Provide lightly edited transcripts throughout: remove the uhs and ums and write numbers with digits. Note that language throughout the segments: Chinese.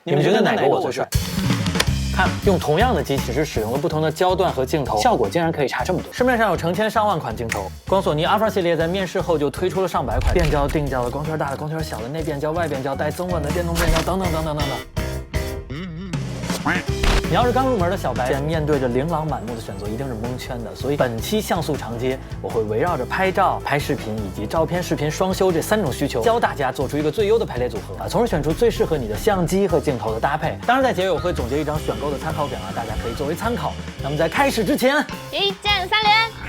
你们觉得哪个我最帅？看，用同样的机器，只是使用了不同的焦段和镜头，效果竟然可以差这么多。市面上有成千上万款镜头，光索尼 Alpha 系列在面世后就推出了上百款，变焦、定焦的、光圈大的、光圈小的、内变焦、外变焦、带增稳的、电动变焦等等等等等等。你要是刚入门的小白，面对着琳琅满目的选择，一定是蒙圈的。所以本期像素长街，我会围绕着拍照、拍视频以及照片、视频双修这3种需求，教大家做出一个最优的排列组合从而选出最适合你的相机和镜头的搭配。当然，在结尾我会总结一张选购的参考表大家可以作为参考。那么在开始之前，一键3连。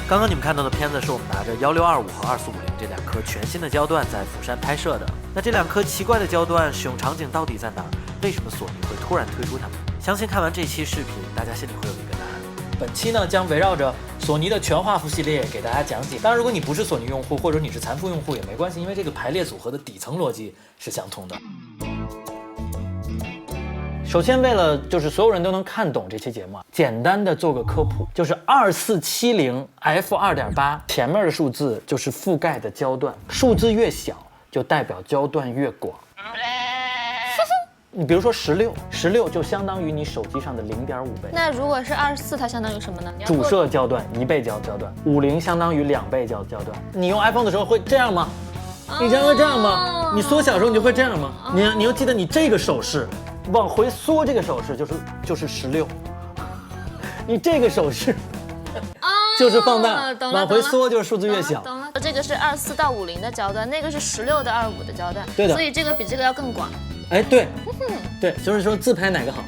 刚刚你们看到的片子是我们拿着1625和2450这2颗全新的焦段在釜山拍摄的。那这2颗奇怪的焦段使用场景到底在哪儿？为什么索尼会突然推出它们？相信看完这期视频，大家心里会有一个答案。本期呢将围绕着索尼的全画幅系列给大家讲解。当然，如果你不是索尼用户，或者你是残副用户也没关系，因为这个排列组合的底层逻辑是相通的。首先，为了就是所有人都能看懂这期节目简单的做个科普，就是2470 f2.8 前面的数字就是覆盖的焦段，数字越小就代表焦段越广。你比如说16就相当于你手机上的0.5倍。那如果是24，它相当于什么呢？主摄焦段1倍焦段，50相当于2倍焦段。你用 iPhone 的时候会这样吗？你将会这样吗？你缩小的时候你就会这样吗？你要记得你这个手势。往回缩这个手势就是16，你这个手势就是放大，往回缩就是数字越小。懂了，这个是24到50的焦段，那个是16到25的焦段，对的，所以这个比这个要更广。哎，对，对，就是说自拍哪个好？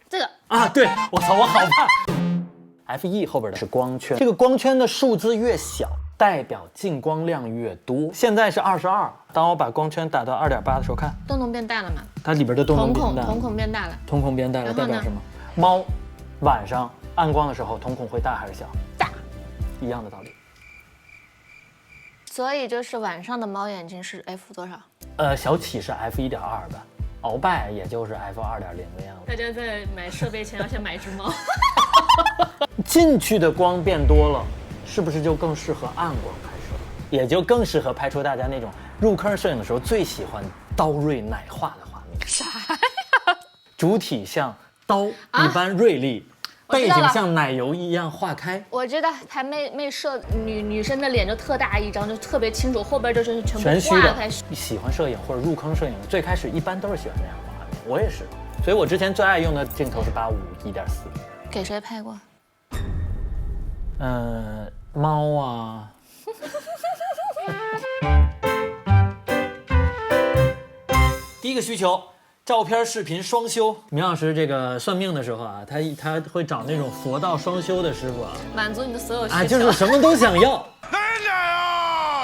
这个啊，对，我操，我好怕。FE 后边的是光圈，这个光圈的数字越小，代表进光量越多。现在是22，当我把光圈打到2.8的时候，看洞洞变大了吗？它里边的洞洞变大了，瞳孔变大了，瞳孔变大了，代表什么？猫晚上暗光的时候，瞳孔会大还是小？大，一样的道理。所以就是晚上的猫眼睛是 f 多少？小启是 f1.2吧，鳌拜也就是 f2.0的样子。大家在买设备前要先买一只猫。进去的光变多了，是不是就更适合暗光拍摄？也就更适合拍出大家那种入坑摄影的时候最喜欢刀锐奶化的画面。啥呀？主体像刀一般锐利，背景像奶油一样化开。我知道，还没摄女生的脸就特大一张，就特别清楚，后边就是全部化开。喜欢摄影或者入坑摄影，最开始一般都是喜欢那样的画面，我也是。所以我之前最爱用的镜头是85 1.4。给谁拍过？猫啊。第一个需求，照片、视频双修。明老师这个算命的时候啊，他会找那种佛道双修的师傅啊，满足你的所有需求。就是什么都想要。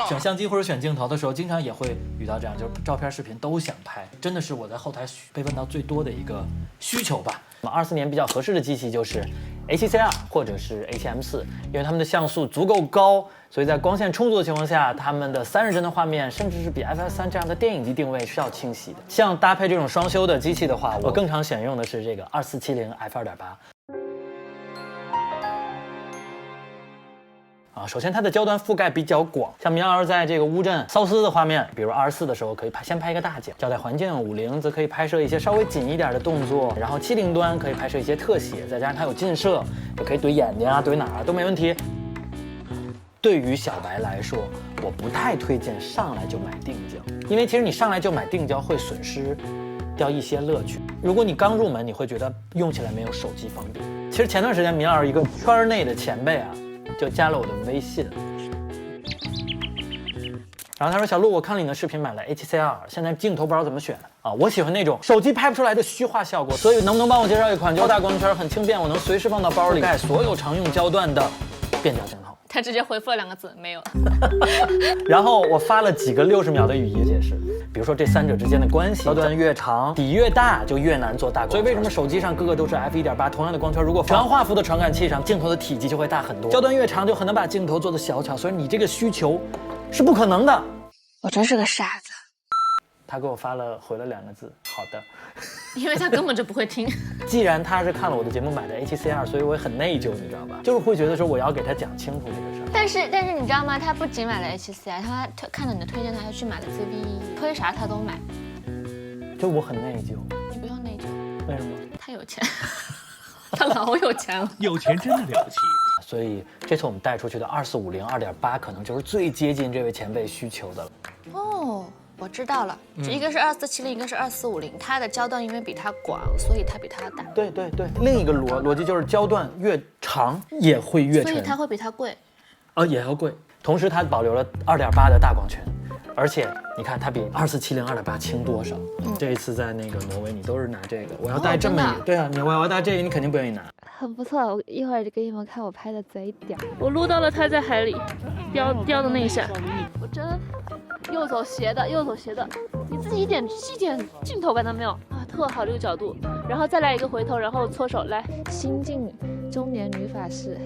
选相机或者选镜头的时候，经常也会遇到这样，就是照片、视频都想拍，真的是我在后台被问到最多的一个需求吧。24年比较合适的机器就是 A7C2 或者是 A7M4，因为它们的像素足够高，所以在光线充足的情况下，它们的30帧的画面甚至是比 FS3 这样的电影级定位是要清晰的。像搭配这种双修的机器的话，我更常选用的是这个2470 f2.8。首先它的焦段覆盖比较广，像明老师在这个乌镇骚丝的画面，比如24的时候可以先拍一个大景，焦带环境，50则可以拍摄一些稍微紧一点的动作，然后70端可以拍摄一些特写，再加上它有近摄，也可以怼眼睛啊，怼哪儿都没问题。对于小白来说，我不太推荐上来就买定焦，因为其实你上来就买定焦会损失掉一些乐趣。如果你刚入门，你会觉得用起来没有手机方便。其实前段时间明老师一个圈内的前辈啊，就加了我的微信，然后他说：“小鹿，我看了你的视频，买了 A7C2，现在镜头不知道怎么选啊。我喜欢那种手机拍不出来的虚化效果，所以能不能帮我介绍一款超大光圈、很轻便，我能随时放到包里，盖所有常用焦段的变焦镜头？”他直接回复了2个字，没有。然后我发了几个60秒的语音解释，比如说这三者之间的关系，焦段越长，底越大就越难做大光圈。所以为什么手机上个个都是 f1.8，同样的光圈，如果全画幅的传感器上，镜头的体积就会大很多。焦段越长就很难把镜头做得小巧，所以你这个需求是不可能的。我真是个傻子。他给我回了2个字，好的。因为他根本就不会听。既然他是看了我的节目买的 A7C2，所以我也很内疚，你知道吧？就是会觉得说我要给他讲清楚这个事儿。但是你知道吗？他不仅买了 A7C， 他看了你的推荐，他还去买了 ZV-E，推啥他都买。就我很内疚。你不用内疚。为什么？他有钱，他老有钱了。有钱真的了不起。所以这次我们带出去的2450 2.8可能就是最接近这位前辈需求的了。哦。我知道了，一个是2470，一个是2450，它的焦段因为比它广，所以它比它大。对，另一个逻辑就是焦段越长也会越沉，所以它会比它贵。也要贵。同时它保留了2.8的大光圈，而且你看它比2470 2.8轻多少？这一次在那个挪威你都是拿这个，我要带这么一个，对啊，我要带这个你肯定不愿意拿。很不错，我一会儿就给你们看我拍的贼屌。我录到了他在海里叼的那一下。我真右走斜的，你自己一点镜头感都没有啊，特好这个角度，然后再来一个回头，然后搓手来，新晋中年女法师。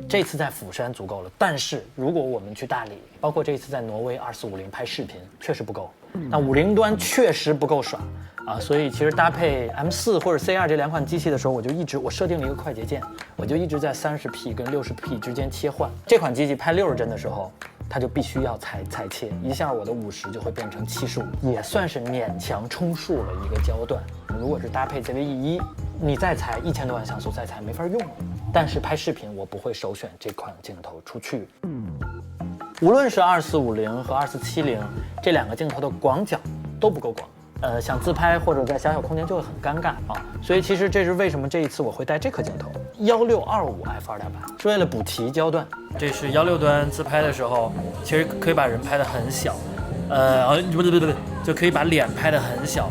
这次在釜山足够了，但是如果我们去大理，包括这一次在挪威2450拍视频，确实不够。那50端确实不够耍啊，所以其实搭配 M4 或者 C2 这2款机器的时候，我设定了一个快捷键，我就一直在30P 跟60P 之间切换。这款机器拍60帧的时候，它就必须要裁切，一下我的50就会变成75，也算是勉强充数了一个焦段。如果是搭配 ZV-E1，你再裁1000多万像素再裁没法用了。但是拍视频我不会首选这款镜头出去。无论是2450和2470这2个镜头的广角都不够广。想自拍或者在小空间就会很尴尬啊，所以其实这是为什么这一次我会带这颗镜头1625 f2.8，是为了补齐焦段。这是16端自拍的时候，其实可以把人拍得很小，不，就可以把脸拍得很小。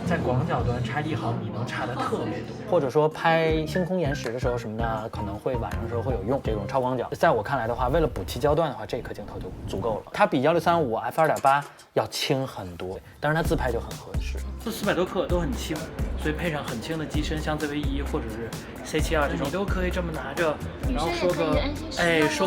在广角端差1毫米能差得特别多，或者说拍星空延时的时候什么的，可能会晚上的时候会有用这种超广角。在我看来的话，为了补齐焦段的话，这颗镜头就足够了。它比1635 f2.8要轻很多，但是它自拍就很合适。400多克都很轻，所以配上很轻的机身，像ZV-E1或者是 C72这种，你都可以这么拿着，然后说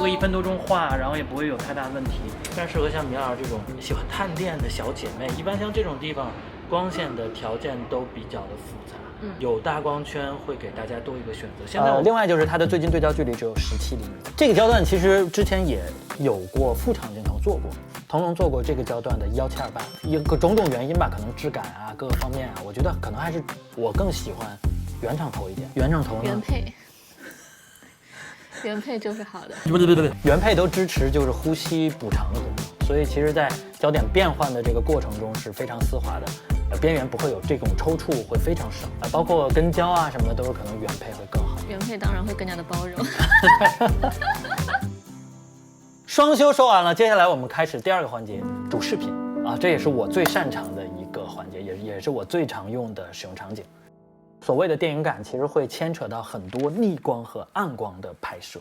个1分多钟话，然后也不会有太大问题。非常适合像米老师这种喜欢探店的小姐妹。一般像这种地方，光线的条件都比较的复杂，有大光圈会给大家多一个选择。现在另外就是它的最近对焦距离只有17厘米，这个焦段其实之前也有过副长镜头做过，腾龙做过这个焦段的1728，一个种种原因吧，可能质感啊各个方面啊，我觉得可能还是我更喜欢原厂头一点。原厂头呢？原配就是好的。不，原配都支持就是呼吸补偿的功能，所以其实在焦点变换的这个过程中是非常丝滑的。边缘不会有这种抽搐，会非常少包括跟焦啊什么的都是可能原配会更好。原配当然会更加的包容。双修说完了，接下来我们开始第2个环节，主视频啊，这也是我最擅长的一个环节，也是我最常用的使用场景。所谓的电影感其实会牵扯到很多逆光和暗光的拍摄，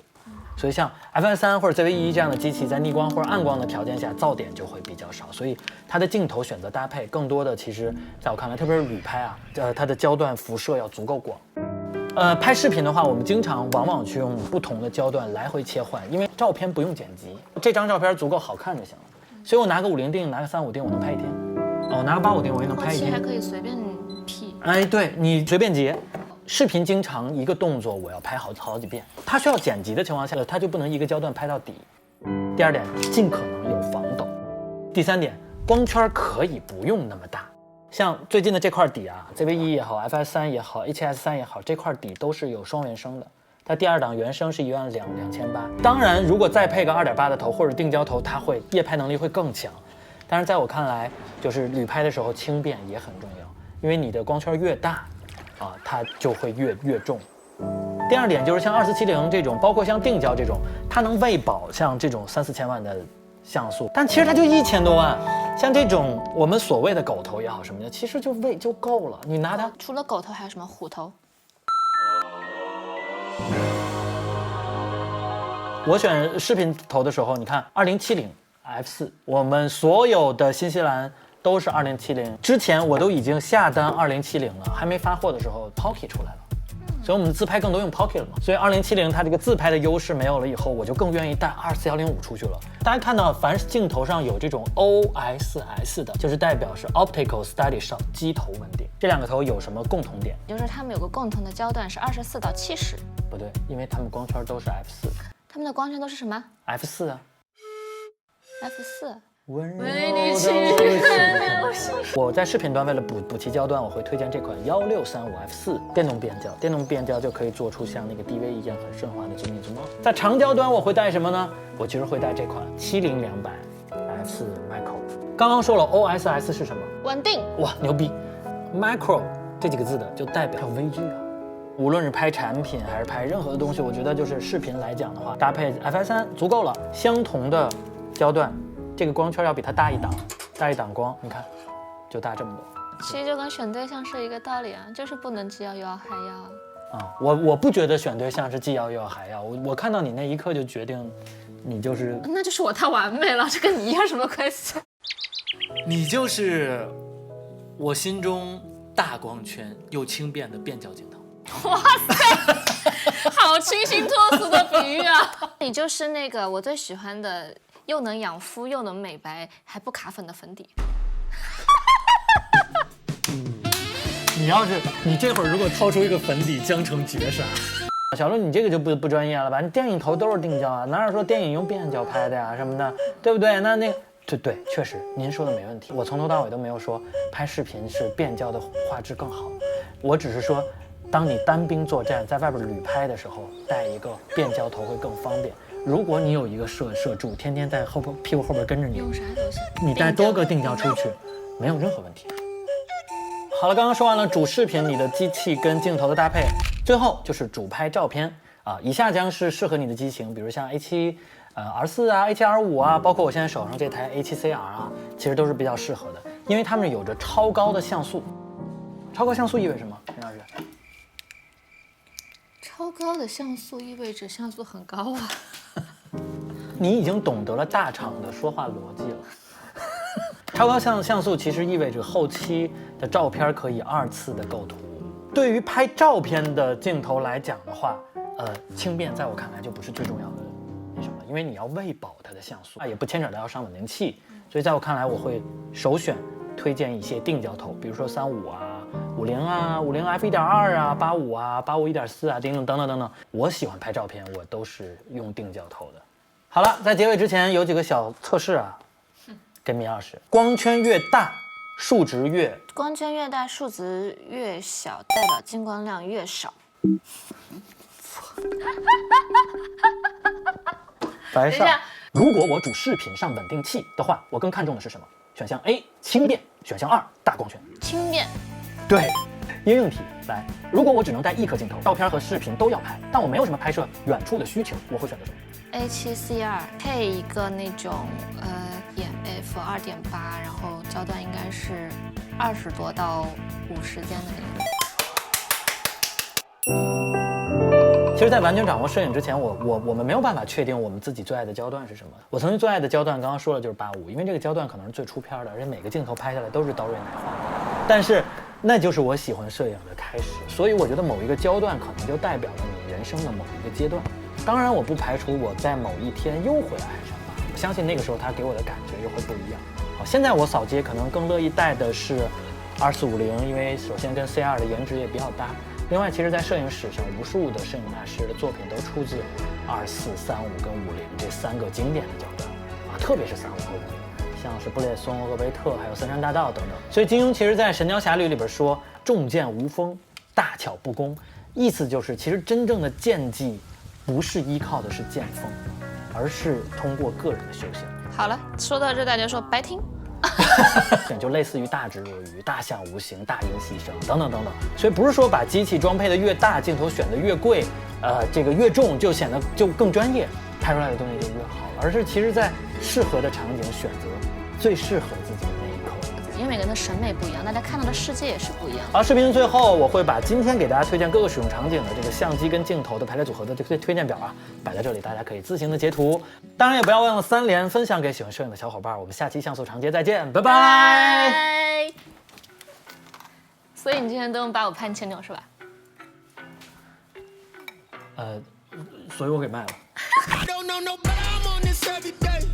所以像 F1.3 或者 ZV-E1这样的机器在逆光或者暗光的条件下噪点就会比较少，所以它的镜头选择搭配更多的其实在我看来，特别是旅拍啊，它的焦段辐射要足够广。拍视频的话，我们往往去用不同的焦段来回切换，因为照片不用剪辑，这张照片足够好看就行了。所以我拿个50定，拿个35定，我能拍一天。我拿个85定，我也能拍一天。后期还可以随便 P。对你随便截。视频经常一个动作我要拍好几遍，它需要剪辑的情况下，它就不能一个焦段拍到底。第2点，尽可能有防抖。第3点，光圈可以不用那么大。像最近的这块底啊 ，ZV-E 也好 ，FS3 也好 ，H.S3 也好，这块底都是有双原生的。它第2档原生是12800。当然，如果再配个2.8的头或者定焦头，它会夜拍能力会更强。但是在我看来，就是旅拍的时候轻便也很重要，因为你的光圈越大。它就会越重。第2点就是像2470这种，包括像定焦这种，它能喂饱像这种3、4千万的像素，但其实它就1000多万。像这种我们所谓的狗头也好什么的，其实就够了。你拿它，除了狗头还有什么虎头？我选视频头的时候，你看2070 F4，我们所有的新西兰都是2070。之前我都已经下单2070了，还没发货的时候 Pocket 出来了。所以我们自拍更多用 Pocket 了嘛，所以2070它这个自拍的优势没有了以后，我就更愿意带24-105出去了。大家看到，凡是镜头上有这种 OSS 的，就是代表是 Optical Stylus 机头稳定。这两个头有什么共同点？就是它们有个共同的焦段是24到70。不对，因为它们光圈都是 F4。它们的光圈都是什么 F4啊。？F4。为你倾我在视频端为了补齐焦段，我会推荐这款1635F4电动变焦。电动变焦就可以做出像那个 DV 一样很顺滑的zoom in zoom out。在长焦端我会带什么呢？我其实会带这款70200 F4 Micro。刚刚说了 OSS 是什么？稳定。哇，牛逼 ！Micro 这几个字的就代表微距啊。无论是拍产品还是拍任何的东西，我觉得就是视频来讲的话，搭配 FS3足够了。相同的焦段。这个光圈要比它大一档光，你看，就大这么多。其实就跟选对象是一个道理啊，就是不能既要又要还要啊。我不觉得选对象是既要又要还要，我看到你那一刻就决定，你就是那就是我太完美了，这跟你有什么关系？你就是我心中大光圈又轻便的变焦镜头。哇塞，好清新脱俗的比喻啊！你就是那个我最喜欢的。又能养肤又能美白还不卡粉的粉底。你这会儿如果掏出一个粉底，将成绝杀。小鹿，你这个就不专业了吧？你电影头都是定焦啊，哪有说电影用变焦拍的呀什么的，对不对？对，确实您说的没问题。我从头到尾都没有说拍视频是变焦的画质更好，我只是说，当你单兵作战在外边旅拍的时候，带一个变焦头会更方便。如果你有一个摄助，天天在屁股后边跟着你，用啥都行，你带多个定焦出去，没有任何问题。好了，刚刚说完了主视频你的机器跟镜头的搭配，最后就是主拍照片啊。以下将是适合你的机型，比如像 A7、R4啊、A7R5啊，包括我现在手上这台 A7CR 啊，其实都是比较适合的，因为它们有着超高的像素。超高像素意味着什么？陈老师？超高的像素意味着像素很高啊。你已经懂得了大厂的说话逻辑了。超高像素其实意味着后期的照片可以2次的构图。对于拍照片的镜头来讲的话，轻便在我看来就不是最重要的那什么，因为你要喂饱它的像素，也不牵扯到要上稳定器，所以在我看来，我会首选推荐一些定焦头，比如说35啊、50啊、50 F1.2啊、85啊、85 1.4啊，等等。我喜欢拍照片，我都是用定焦头的。好了，在结尾之前有几个小测试啊，给米老师，光圈越大，数值越光圈越大，数值越小，代表进光量越少。白上。如果我主视频上稳定器的话，我更看重的是什么？选项 A 轻便，选项2大光圈。轻便。对，应用题来。如果我只能带一颗镜头，照片和视频都要拍，但我没有什么拍摄远处的需求，我会选择什么？A7CR 配一个那种点 f2.8，然后焦段应该是20多到50间的那个。其实，在完全掌握摄影之前，我们没有办法确定我们自己最爱的焦段是什么。我曾经最爱的焦段，刚刚说了就是85，因为这个焦段可能是最出片的，而且每个镜头拍下来都是刀锐奶画。但是，那就是我喜欢摄影的开始。所以，我觉得某一个焦段可能就代表了你人生的某一个阶段。当然，我不排除我在某一天又会爱上它。我相信那个时候它给我的感觉又会不一样。好，现在我扫街可能更乐意带的是2450，因为首先跟 CR 的颜值也比较搭。另外，其实，在摄影史上，无数的摄影大师的作品都出自24、35跟50这3个经典的焦段啊，特别是35和50，像是布列松、厄维特，还有森山大道等等。所以，金庸其实在《神雕侠侣》里边说：“重剑无锋，大巧不工”，意思就是其实真正的剑技不是依靠的是剑锋，而是通过个人的修行。好了，说到这，大家说白听。就类似于大智若愚、大象无形、大音希声等等。所以不是说把机器装配的越大，镜头选的越贵，这个越重就显得就更专业，拍出来的东西就越好，而是其实在适合的场景选择最适合自己的那一刻。因为每个人的审美不一样，大家看到的世界也是不一样的。而视频最后，我会把今天给大家推荐各个使用场景的这个相机跟镜头的排列组合的这个推荐表啊，摆在这里，大家可以自行的截图。当然也不要忘了3连分享给喜欢摄影的小伙伴。我们下期像素长街再见，拜拜。所以你今天都用85拍前扭是吧？所以我给卖了。I don't know no, but I'm on this every day.